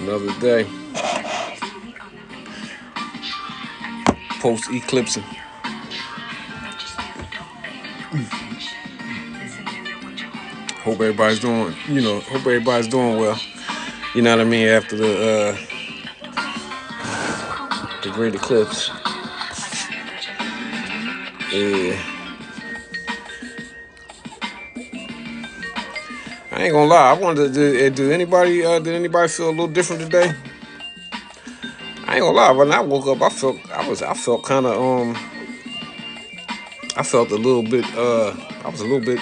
Another day. Post eclipsing. Hope everybody's doing, hope everybody's doing well. You know what I mean? After the great eclipse. Yeah. I ain't gonna lie. I wanted to did anybody feel a little different today? I ain't gonna lie. When I woke up, I felt kind of I felt a little bit I was a little bit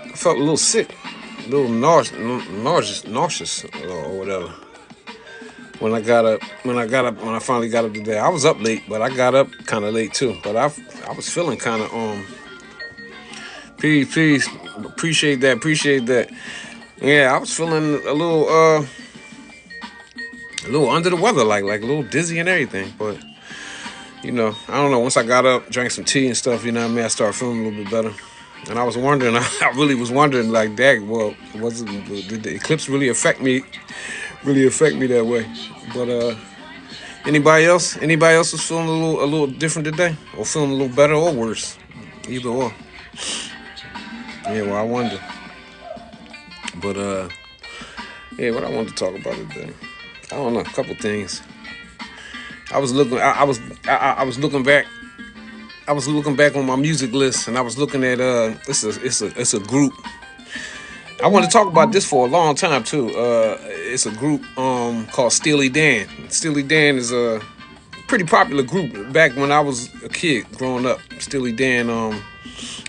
I felt a little sick, a little nauseous or whatever. When I finally got up today, I was up late, but I got up kind of late too. But I was feeling kind of peace, appreciate that. Yeah, I was feeling a little under the weather, like a little dizzy and everything. But I don't know. Once I got up, drank some tea and stuff, you know what I mean, I started feeling a little bit better. And I was wondering, I really was wondering, like, dang, well, did the eclipse really affect me? Really affect me that way? But anybody else was feeling a little different today, or feeling a little better or worse, either or. Yeah, well, I wonder. But yeah, what I wanted to talk about today, I don't know, a couple things. I was looking, I was looking back. I was looking back on my music list, and I was looking at it's a group. I want to talk about this for a long time too. It's a group called Steely Dan. Steely Dan is a pretty popular group back when I was a kid growing up. Steely Dan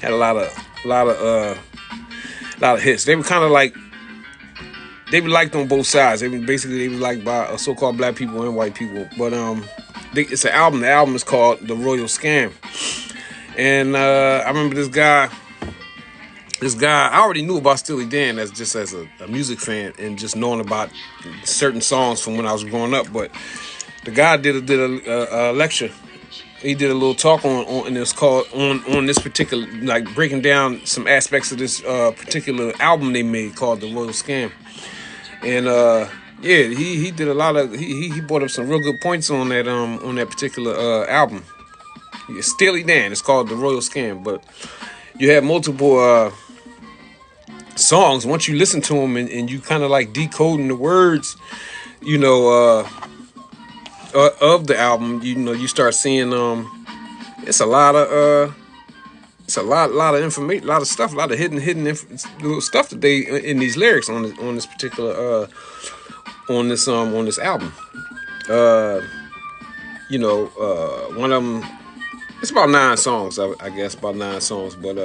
had a lot of hits. They were kind of like they were liked on both sides. They were liked by so-called black people and white people. But it's an album. The album is called The Royal Scam. And I remember this guy. I already knew about Steely Dan as a music fan and just knowing about certain songs from when I was growing up. But the guy did a lecture. He did a little talk and it's called on this particular, like, breaking down some aspects of this particular album they made called The Royal Scam. And yeah, he did a lot of he brought up some real good points on that particular album. Yeah, Steely Dan. It's called The Royal Scam, but you have multiple songs. Once you listen to them and you kind of like decoding the words, of the album, you start seeing it's a lot of lot of information, a lot of stuff, a lot of hidden little stuff that they in these lyrics on this particular on this album. One of them, it's about 9 songs, I guess, about 9 songs. But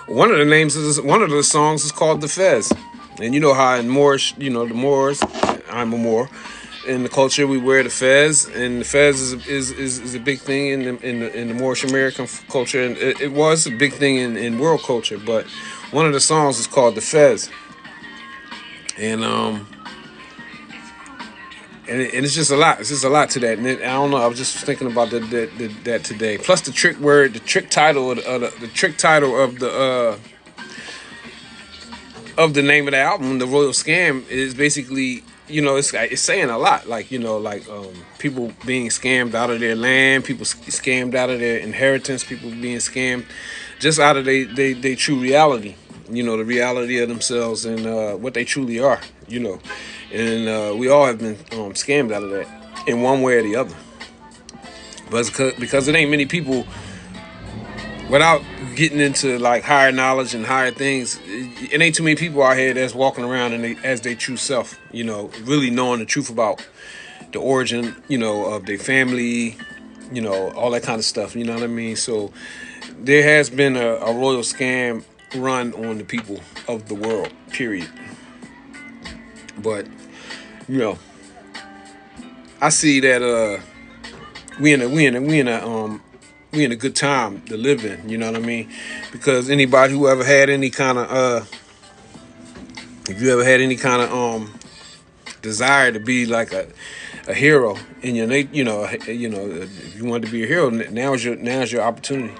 one of the songs is called The Fez, and you know how in Moorish, the Moors, I'm a Moor. In the culture, we wear the fez, and the fez is a big thing in the Moorish American culture, and it was a big thing in world culture. But one of the songs is called The Fez, and it's just a lot. It's just a lot to that. And I don't know. I was just thinking about that today. Plus the trick title of the name of the album, The Royal Scam, is basically, it's saying a lot. Like, people being scammed out of their land, people scammed out of their inheritance, people being scammed just out of their true reality. The reality of themselves and what they truly are. And we all have been scammed out of that in one way or the other. But because it ain't many people, without getting into like higher knowledge and higher things, it ain't too many people out here that's walking around as their true self, really knowing the truth about the origin, of their family, all that kind of stuff, you know what I mean? So there has been a royal scam run on the people of the world, period. But, I see that we in a good time to live in, you know what I mean? Because anybody who ever had any kind of if you ever had any kind of desire to be like a hero in your if you want to be a hero, now's your opportunity.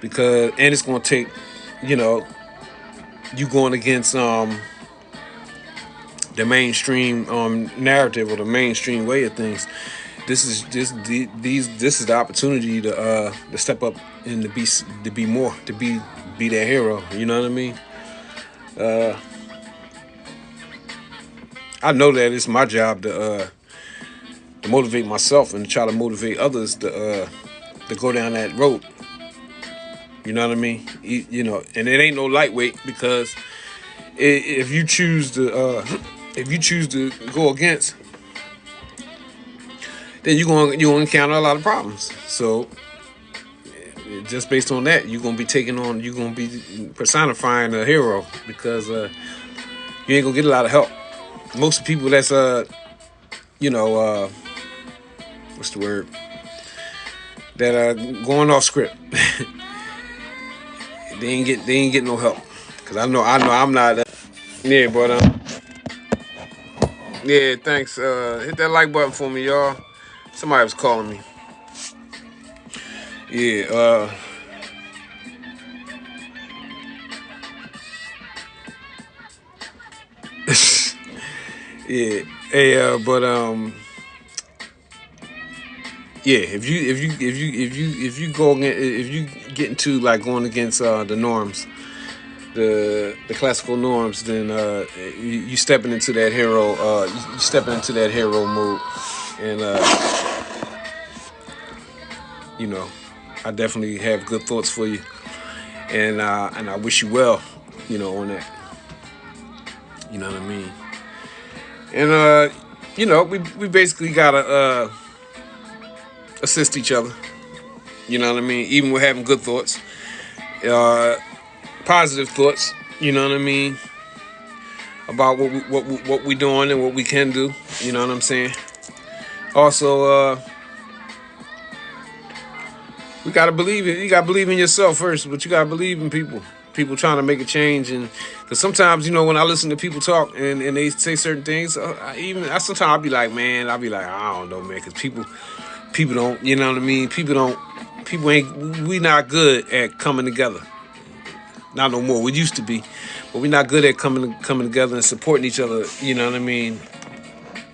Because it's going to take you going against the mainstream narrative or the mainstream way of things. This is just this is the opportunity to step up and to be more be that hero. You know what I mean? Uh, I know that it's my job to motivate myself and to try to motivate others to go down that road. You know what I mean? You know, and it ain't no lightweight because if you choose to if you choose to go against, then you're gonna encounter a lot of problems. So just based on that, you're gonna be personifying a hero because you ain't gonna get a lot of help. Most people that's you know what's the word, that are going off script, they ain't get no help. Cause I know I'm not. Yeah, but yeah, thanks. Hit that like button for me, y'all. Somebody was calling me. Yeah, yeah. Hey, but yeah. If you go if you get into like going against the norms, the classical norms, then you stepping into that hero. You stepping into that hero mode, and you know, I definitely have good thoughts for you, and I wish you well. You know, on that. You know what I mean? And you know, we basically gotta assist each other. You know what I mean? Even with having good thoughts, uh, positive thoughts. You know what I mean? About what we doing and what we can do. You know what I'm saying? Also, we gotta believe it. You gotta believe in yourself first, but you gotta believe in people. People trying to make a change, and because sometimes you know when I listen to people talk and they say certain things, I sometimes I'll be like, man, I'll be like, I don't know, man, because people don't, you know what I mean? People ain't, we not good at coming together. Not no more. We used to be, but we're not good at coming together and supporting each other. You know what I mean?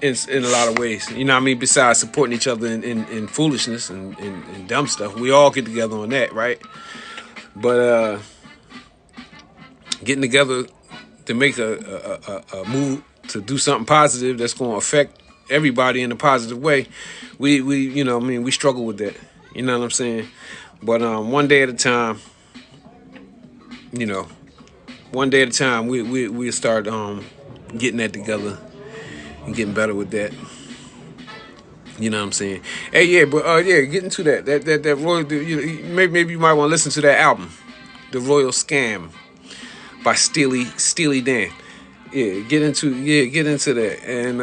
In a lot of ways, you know what I mean. Besides supporting each other in foolishness and dumb stuff, we all get together on that, right? But getting together to make a move to do something positive that's going to affect everybody in a positive way, we you know what I mean, we struggle with that. You know what I'm saying? But one day at a time, you know, one day at a time, we start getting that together and getting better with that. You know what I'm saying? Hey, yeah, but yeah, getting to that Royal, maybe you might want to listen to that album, The Royal Scam by Steely Dan. Yeah, get into that. And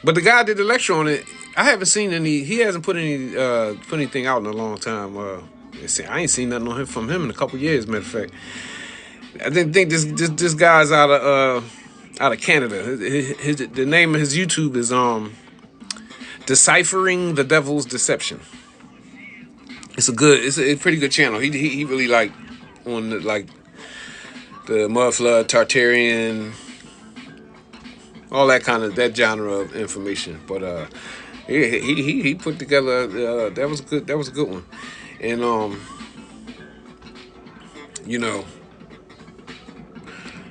but the guy did the lecture on it. I haven't seen any. He hasn't put anything out in a long time. I ain't seen nothing on him from him in a couple years. Matter of fact, I think this guy's out of Canada. The name of his YouTube is Deciphering the Devil's Deception. It's a pretty good channel. He really like on the Mud Flood, Tartarian, all that kind of that genre of information. But he put together that was good. That was a good one. And you know,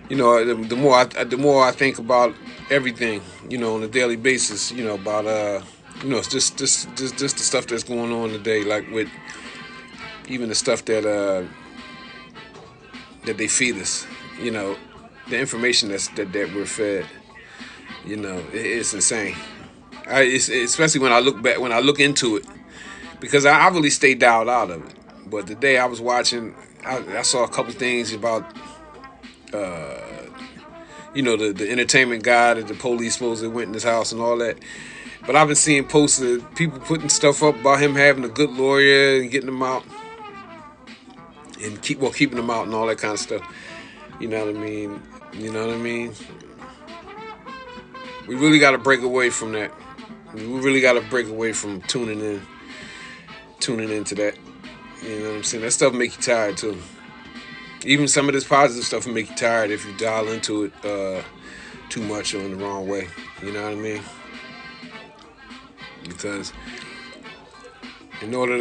the more I think about everything, you know, on a daily basis, you know, about you know, it's just the stuff that's going on today, like with even the stuff that they feed us, you know, the information that we're fed, you know, it's insane. Especially when I look into it, because I really stayed dialed out of it. But the day I was watching, I saw a couple things about, you know, the entertainment guy that the police supposedly went in his house and all that. But I've been seeing posts of people putting stuff up about him having a good lawyer and getting him out, and keeping him out and all that kind of stuff. You know what I mean? You know what I mean? We really got to break away from that. We really got to break away from tuning into that. You know what I'm saying? That stuff make you tired too. Even some of this positive stuff will make you tired if you dial into it too much or in the wrong way. You know what I mean? Because in order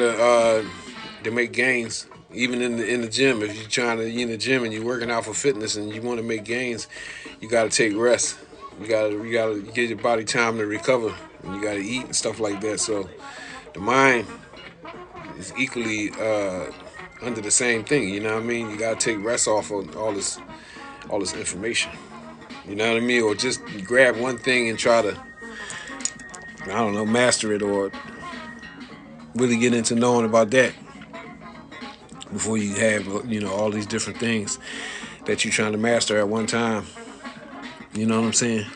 to make gains, even in the gym, if you're trying to you in the gym and you're working out for fitness and you want to make gains, you got to take rest. You gotta give your body time to recover, and you got to eat and stuff like that. So the mind is equally under the same thing. You know what I mean? You got to take rest off of all this information. You know what I mean? Or just grab one thing and try to, I don't know, master it or really get into knowing about that before you have, all these different things that you're trying to master at one time. You know what I'm saying?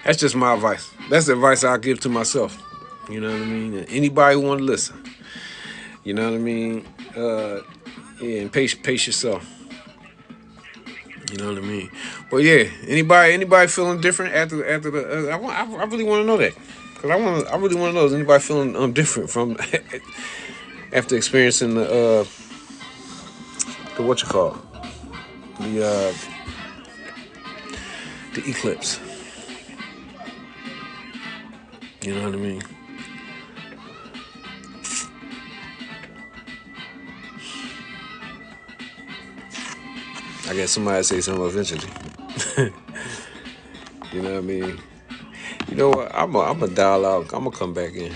That's just my advice. That's the advice I give to myself. You know what I mean? And anybody who want to listen. You know what I mean? Yeah, and pace yourself. You know what I mean? But yeah, anybody feeling different after the? I really want to know that, because I really want to know, is anybody feeling different from after experiencing the what you call the the eclipse. You know what I mean? I guess somebody say something eventually. You know what I mean? You know what? I'm a dial out. I'm gonna come back in.